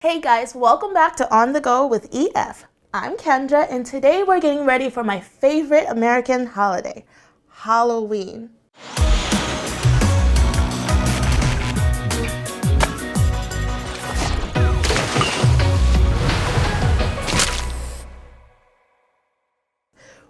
Hey guys, welcome back to On The Go with EF. I'm Kendra, and today we're getting ready for my favorite American holiday, Halloween.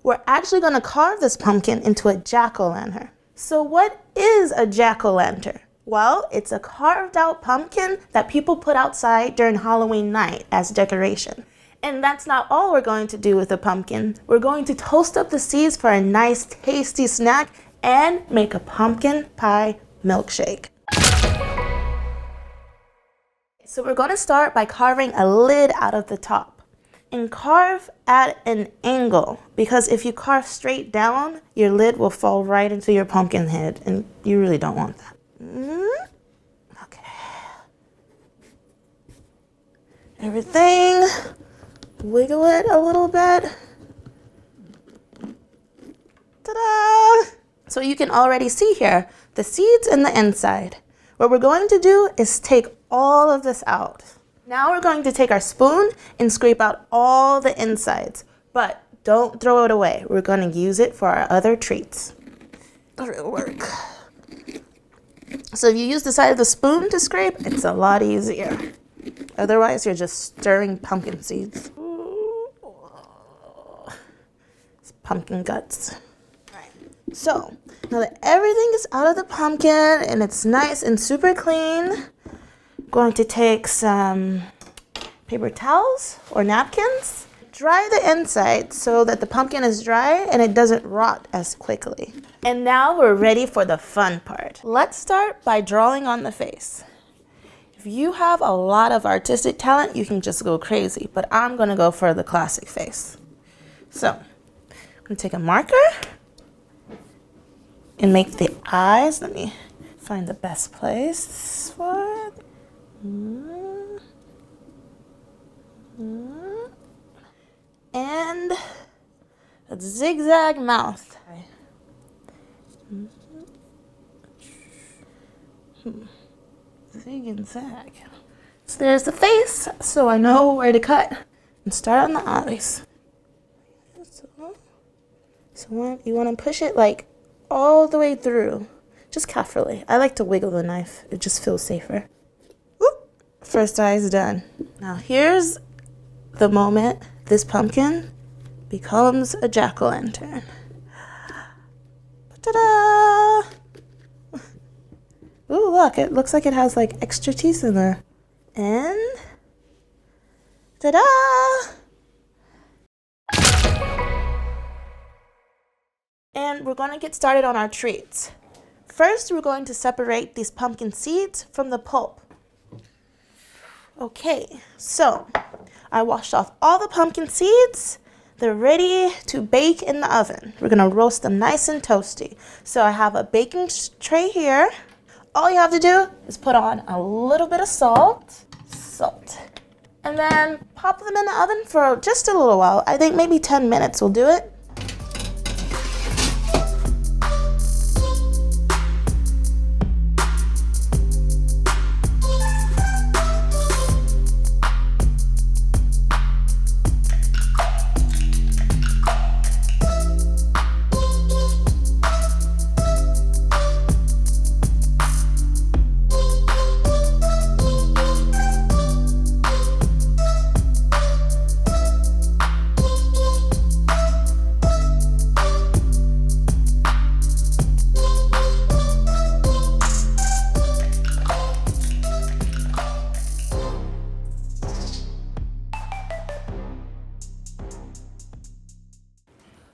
We're actually going to carve this pumpkin into a jack-o'-lantern. So what is a jack-o'-lantern? Well, it's a carved out pumpkin that people put outside during Halloween night as decoration. And that's not all we're going to do with the pumpkin. We're going to toast up the seeds for a nice tasty snack and make a pumpkin pie milkshake. So we're going to start by carving a lid out of the top. And carve at an angle, because if you carve straight down, your lid will fall right into your pumpkin head, and you really don't want that. Okay. Everything, wiggle it a little bit. Ta-da! So you can already see here the seeds and the inside. What we're going to do is take all of this out. Now we're going to take our spoon and scrape out all the insides, but don't throw it away. We're going to use it for our other treats. It'll work. So if you use the side of the spoon to scrape, it's a lot easier. Otherwise, you're just stirring pumpkin seeds. It's pumpkin guts. All right. So now that everything is out of the pumpkin and it's nice and super clean, I'm going to take some paper towels or napkins. Dry the inside so that the pumpkin is dry and it doesn't rot as quickly. And now we're ready for the fun part. Let's start by drawing on the face. If you have a lot of artistic talent, you can just go crazy, but I'm gonna go for the classic face. So, I'm gonna take a marker and make the eyes. Let me find the best place for it. And a zigzag mouth. Zig and zag. So there's the face, so I know where to cut. And start on the eyes. So you want to push it like all the way through. Just carefully. I like to wiggle the knife. It just feels safer. Whoop. First eye is done. Now here's the moment this pumpkin becomes a jack-o'-lantern. Ta-da! Ooh, look, it looks like it has like extra teeth in there. And ta-da! And we're going to get started on our treats. First, we're going to separate these pumpkin seeds from the pulp. Okay, so I washed off all the pumpkin seeds. They're ready to bake in the oven. We're gonna roast them nice and toasty. So I have a baking tray here. All you have to do is put on a little bit of salt, and then pop them in the oven for just a little while. I think maybe 10 minutes will do it.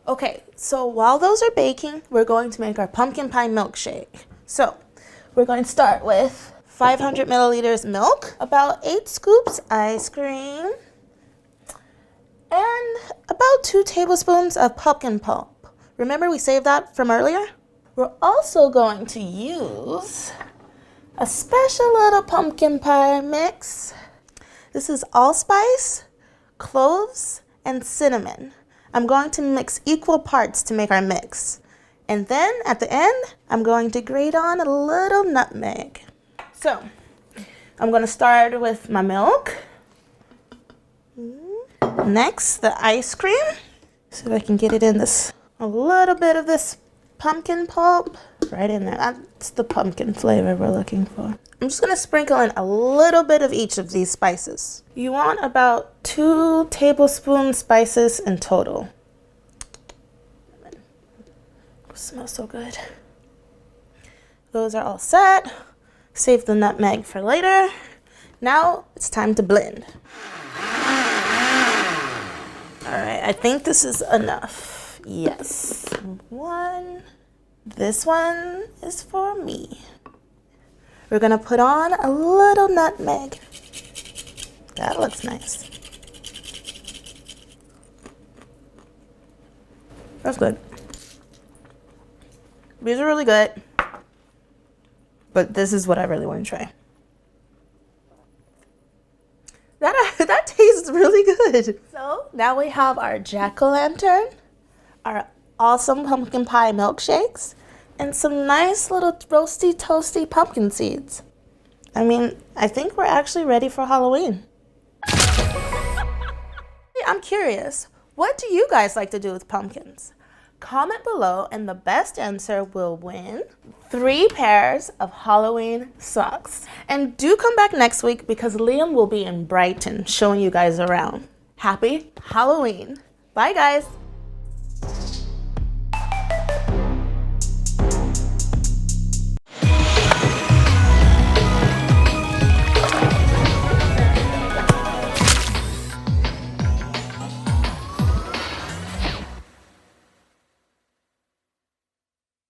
Okay, so while those are baking, we're going to make our pumpkin pie milkshake. So we're going to start with 500 milliliters milk, about 8 scoops ice cream, and about 2 tablespoons of pumpkin pulp. Remember we saved that from earlier? We're also going to use a special little pumpkin pie mix. This is allspice, cloves, and cinnamon. I'm going to mix equal parts to make our mix. And then at the end, I'm going to grate on a little nutmeg. So I'm going to start with my milk. Next, the ice cream. See if I can get it in this, a little bit of this pumpkin pulp right in there. That's the pumpkin flavor we're looking for. I'm just gonna sprinkle in a little bit of each of these spices. You want about 2 tablespoon spices in total. It smells so good. Those are all set. Save the nutmeg for later. Now it's time to blend. All right, I think this is enough. Yes, 1. This one is for me. We're gonna put on a little nutmeg. That looks nice. That's good. These are really good, but this is what I really want to try. That tastes really good. So now we have our jack-o'-lantern, our awesome pumpkin pie milkshakes, and some nice little roasty, toasty pumpkin seeds. I mean, I think we're actually ready for Halloween. I'm curious, what do you guys like to do with pumpkins? Comment below and the best answer will win 3 pairs of Halloween socks. And do come back next week because Liam will be in Brighton showing you guys around. Happy Halloween. Bye guys.